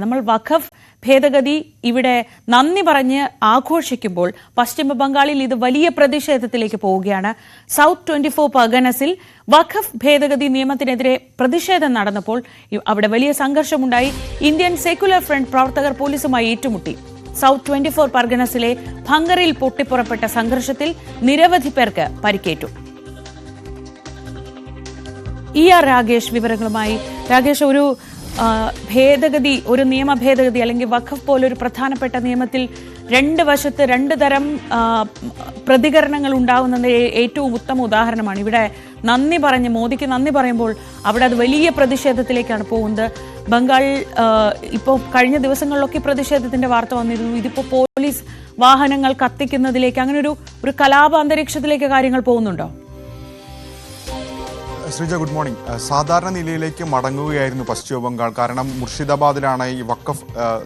നമ്മൾ വഖഫ് ഭേദഗതി ഇവിടെ നന്ദി പറഞ്ഞ് ആഘോഷിക്കുമ്പോൾ പശ്ചിമ ബംഗാളിൽ ഇത് വലിയ പ്രതിഷേധത്തിലേക്ക് പോവുകയാണ്. സൗത്ത് 24 പർഗനസിൽ വഖഫ് ഭേദഗതി നിയമത്തിനെതിരെ പ്രതിഷേധം നടന്നപ്പോൾ അവിടെ വലിയ സംഘർഷമുണ്ടായി. ഇന്ത്യൻ സെക്യുലർ ഫ്രണ്ട് പ്രവർത്തകർ പോലീസുമായി ഏറ്റുമുട്ടി. സൗത്ത് 24 പർഗനസിലെ ഭങ്കറിൽ പൊട്ടിപ്പുറപ്പെട്ട സംഘർഷത്തിൽ നിരവധി പേർക്ക് പരിക്കേറ്റു. രാഗേഷ് വിവരങ്ങളുമായി. രാഗേഷ്, ഭേദഗതി, ഒരു നിയമ ഭേദഗതി അല്ലെങ്കിൽ വഖഫ് പോലൊരു പ്രധാനപ്പെട്ട നിയമത്തിൽ രണ്ട് വശത്ത് രണ്ട് തരം പ്രതികരണങ്ങൾ ഉണ്ടാകുന്നത് ഏറ്റവും ഉത്തമ ഉദാഹരണമാണ്. ഇവിടെ മോദിക്ക് നന്ദി പറയുമ്പോൾ അവിടെ അത് വലിയ പ്രതിഷേധത്തിലേക്കാണ് പോകുന്നത്. ബംഗാൾ ഇപ്പോൾ കഴിഞ്ഞ ദിവസങ്ങളിലൊക്കെ പ്രതിഷേധത്തിന്റെ വാർത്ത വന്നിരുന്നു. ഇതിപ്പോൾ പോലീസ് വാഹനങ്ങൾ കത്തിക്കുന്നതിലേക്ക്, അങ്ങനെ ഒരു കലാപ അന്തരീക്ഷത്തിലേക്ക് കാര്യങ്ങൾ പോകുന്നുണ്ടോ? Sreeja, good morning. സാധാരണ നിലയിലേക്ക് മടങ്ങുകയായിരുന്നു പശ്ചിമ ബംഗാൾ. കാരണം മുർഷിദാബാദിലാണ് ഈ വഖഫ്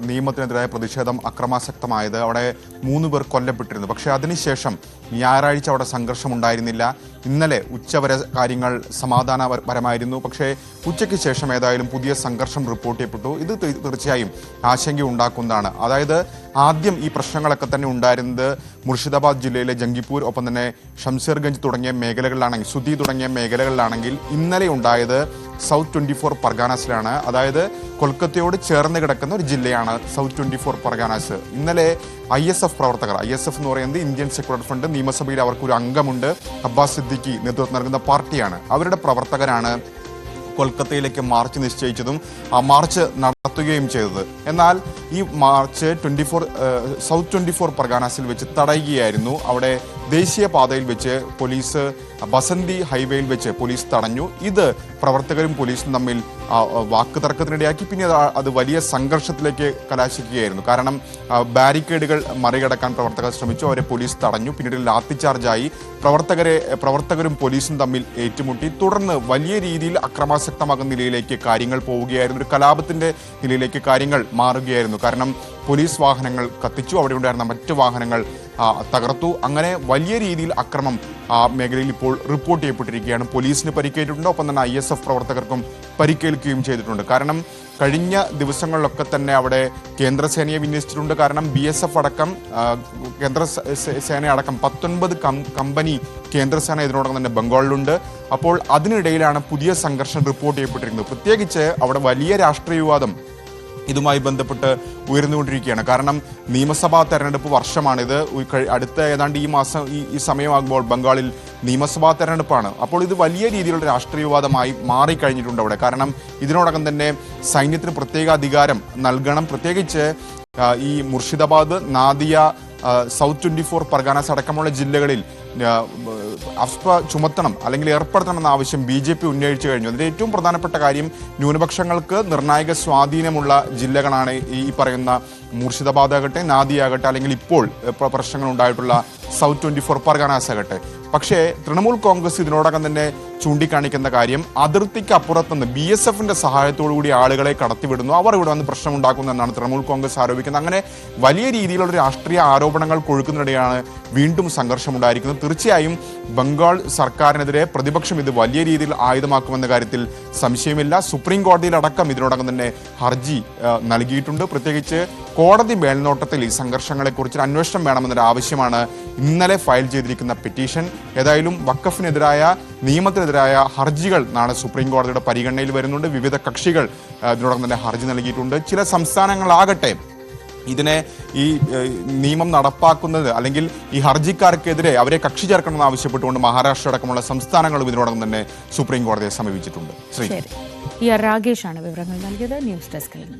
നിയമത്തിനെതിരായ പ്രതിഷേധം അക്രമാസക്തമായത്. അവിടെ 3 പേർ കൊല്ലപ്പെട്ടിരുന്നു. പക്ഷേ അതിനുശേഷം ഞായറാഴ്ച അവിടെ സംഘർഷം ഉണ്ടായിരുന്നില്ല. ഇന്നലെ ഉച്ചവരെ കാര്യങ്ങൾ സമാധാനപരമായിരുന്നു. പക്ഷേ ഉച്ചയ്ക്ക് ശേഷം ഏതായാലും പുതിയ സംഘർഷം റിപ്പോർട്ട് ചെയ്യപ്പെട്ടു. ഇത് തീർച്ചയായും ആശങ്കയുണ്ടാക്കുന്നതാണ്. അതായത് ആദ്യം ഈ പ്രശ്നങ്ങളൊക്കെ തന്നെ ഉണ്ടായിരുന്നത് മുർഷിദാബാദ് ജില്ലയിലെ ജംഗിപൂർ, ഒപ്പം തന്നെ ഷംസീർഗഞ്ച് തുടങ്ങിയ മേഖലകളിലാണെങ്കിൽ, സുധി തുടങ്ങിയ മേഖലകളിലാണെങ്കിൽ ഇന്നലെ ഉണ്ടായത് സൗത്ത് 24 പർഗാനാസിലാണ്. അതായത് കൊൽക്കത്തയോട് ചേർന്ന് കിടക്കുന്ന ഒരു ജില്ലയാണ് സൗത്ത് 24 പർഗാനാസ്. ഇന്നലെ ISF പ്രവർത്തകർ, ISF എന്ന് പറയുന്നത് ഇന്ത്യൻ സെക്യുലർ ഫ്രണ്ട്, നിയമസഭയിൽ അവർക്കൊരു അംഗമുണ്ട്, അബ്ബാസ് സിദ്ദിഖി നേതൃത്വം നൽകുന്ന പാർട്ടിയാണ്. അവരുടെ പ്രവർത്തകരാണ് കൊൽക്കത്തയിലേക്ക് മാർച്ച് നിശ്ചയിച്ചതും ആ മാർച്ച് നടത്തുകയും ചെയ്തത്. എന്നാൽ ഈ മാർച്ച് സൗത്ത് 24 പർഗാനാസിൽ വെച്ച് തടയുകയായിരുന്നു. അവിടെ ദേശീയപാതയിൽ വെച്ച് പോലീസ്, ബസന്തി ഹൈവേയിൽ വെച്ച് പോലീസ് തടഞ്ഞു. ഇത് പ്രവർത്തകരും പോലീസും തമ്മിൽ വാക്ക് തർക്കത്തിനിടയാക്കി. പിന്നെ അത് വലിയ സംഘർഷത്തിലേക്ക് കലാശിക്കുകയായിരുന്നു. കാരണം ബാരിക്കേഡുകൾ മറികടക്കാൻ പ്രവർത്തകർ ശ്രമിച്ചു, അവരെ പോലീസ് തടഞ്ഞു. പിന്നീട് ലാത്തിചാർജായി. പ്രവർത്തകരും പോലീസും തമ്മിൽ ഏറ്റുമുട്ടി. തുടർന്ന് വലിയ രീതിയിൽ അക്രമാസക്തമാകുന്ന നിലയിലേക്ക് കാര്യങ്ങൾ പോവുകയായിരുന്നു. ഒരു കലാപത്തിന്റെ നിലയിലേക്ക് കാര്യങ്ങൾ മാറുകയായിരുന്നു. കാരണം പോലീസ് വാഹനങ്ങൾ കത്തിച്ചു, അവിടെ ഉണ്ടായിരുന്ന മറ്റു വാഹനങ്ങൾ തകർത്തു. അങ്ങനെ വലിയ രീതിയിൽ അക്രമം ആ മേഖലയിൽ ഇപ്പോൾ റിപ്പോർട്ട് ചെയ്യപ്പെട്ടിരിക്കുകയാണ്. പോലീസിന് പരിക്കേറ്റിട്ടുണ്ട്, ഒപ്പം തന്നെ ISF പ്രവർത്തകർക്കും പരിക്കേൽക്കുകയും ചെയ്തിട്ടുണ്ട്. കാരണം കഴിഞ്ഞ ദിവസങ്ങളിലൊക്കെ തന്നെ അവിടെ കേന്ദ്രസേനയെ വിന്യസിച്ചിട്ടുണ്ട്. കാരണം BSF അടക്കം, കേന്ദ്രസേനയടക്കം 19 കമ്പനി കേന്ദ്രസേന ഇതിനോടകം തന്നെ ബംഗാളിലുണ്ട്. അപ്പോൾ അതിനിടയിലാണ് പുതിയ സംഘർഷം റിപ്പോർട്ട് ചെയ്യപ്പെട്ടിരിക്കുന്നത്. പ്രത്യേകിച്ച് അവിടെ വലിയ രാഷ്ട്രീയ വിവാദം ഇതുമായി ബന്ധപ്പെട്ട് ഉയർന്നുകൊണ്ടിരിക്കുകയാണ്. കാരണം നിയമസഭാ തെരഞ്ഞെടുപ്പ് വർഷമാണിത്. അടുത്ത ഏതാണ്ട് ഈ സമയമാകുമ്പോൾ ബംഗാളിൽ നിയമസഭാ തെരഞ്ഞെടുപ്പാണ്. അപ്പോൾ ഇത് വലിയ രീതിയിലുള്ള രാഷ്ട്രീയ വിവാദമായി മാറിക്കഴിഞ്ഞിട്ടുണ്ട് അവിടെ. കാരണം ഇതിനോടകം തന്നെ സൈന്യത്തിന് പ്രത്യേക അധികാരം നൽകണം. പ്രത്യേകിച്ച് ഈ മുർഷിദാബാദ്, നാദിയ, സൗത്ത് 24 പർഗാനാസ് അടക്കമുള്ള ജില്ലകളിൽ അഫ്പ ചുമത്തണം അല്ലെങ്കിൽ ഏർപ്പെടുത്തണമെന്ന ആവശ്യം BJP ഉന്നയിച്ചു കഴിഞ്ഞു. അതിൻ്റെ ഏറ്റവും പ്രധാനപ്പെട്ട കാര്യം, ന്യൂനപക്ഷങ്ങൾക്ക് നിർണായക സ്വാധീനമുള്ള ജില്ലകളാണ് ഈ പറയുന്ന മുർഷിദാബാദ് ആകട്ടെ, നാദിയ ആകട്ടെ, അല്ലെങ്കിൽ ഇപ്പോൾ പ്രശ്നങ്ങൾ ഉണ്ടായിട്ടുള്ള സൗത്ത് 24 പർഗാനാസ് ആകട്ടെ. പക്ഷേ തൃണമൂൽ കോൺഗ്രസ് ഇതിനോടകം തന്നെ ചൂണ്ടിക്കാണിക്കുന്ന കാര്യം, അതിർത്തിക്ക് അപ്പുറത്തുനിന്ന് BSFന്റെ സഹായത്തോടു കൂടി ആളുകളെ കടത്തിവിടുന്നു, അവർ ഇവിടെ വന്ന് പ്രശ്നമുണ്ടാക്കുന്നു എന്നാണ് തൃണമൂൽ കോൺഗ്രസ് ആരോപിക്കുന്നത്. അങ്ങനെ വലിയ രീതിയിലുള്ള രാഷ്ട്രീയ ആരോപണങ്ങൾ കൊഴുക്കുന്നതിനിടെയാണ് വീണ്ടും സംഘർഷമുണ്ടായിരിക്കുന്നത്. തീർച്ചയായും ബംഗാൾ സർക്കാരിനെതിരെ പ്രതിപക്ഷം ഇത് വലിയ രീതിയിൽ ആയുധമാക്കുമെന്ന കാര്യത്തിൽ സംശയമില്ല. സുപ്രീം കോടതിയിലടക്കം ഇതിനോടകം തന്നെ ഹർജി നൽകിയിട്ടുണ്ട്. പ്രത്യേകിച്ച് കോടതി മേൽനോട്ടത്തിൽ ഈ സംഘർഷങ്ങളെക്കുറിച്ച് അന്വേഷണം വേണമെന്നൊരു ആവശ്യമാണ് ഇന്നലെ ഫയൽ ചെയ്തിരിക്കുന്ന പെറ്റീഷൻ. ഏതായാലും വഖഫിനെതിരായ, നിയമത്തിനെതിരായ ഹർജികൾ നാളെ സുപ്രീം കോടതിയുടെ പരിഗണനയിൽ വരുന്നുണ്ട്. വിവിധ കക്ഷികൾ ഇതിനോടകം തന്നെ ഹർജി നൽകിയിട്ടുണ്ട്. ചില സംസ്ഥാനങ്ങളാകട്ടെ ഇതിനെ, ഈ നിയമം നടപ്പാക്കുന്നത് അല്ലെങ്കിൽ ഈ ഹർജിക്കാർക്കെതിരെ അവരെ കക്ഷി ചേർക്കണമെന്ന് ആവശ്യപ്പെട്ടുകൊണ്ട് മഹാരാഷ്ട്ര അടക്കമുള്ള സംസ്ഥാനങ്ങളും ഇതിനോടകം തന്നെ സുപ്രീം കോടതിയെ സമീപിച്ചിട്ടുണ്ട്. രാഗേഷാണ് വിവരങ്ങൾ നൽകിയത്. ന്യൂസ് ഡെസ്കിൽ നിന്ന്.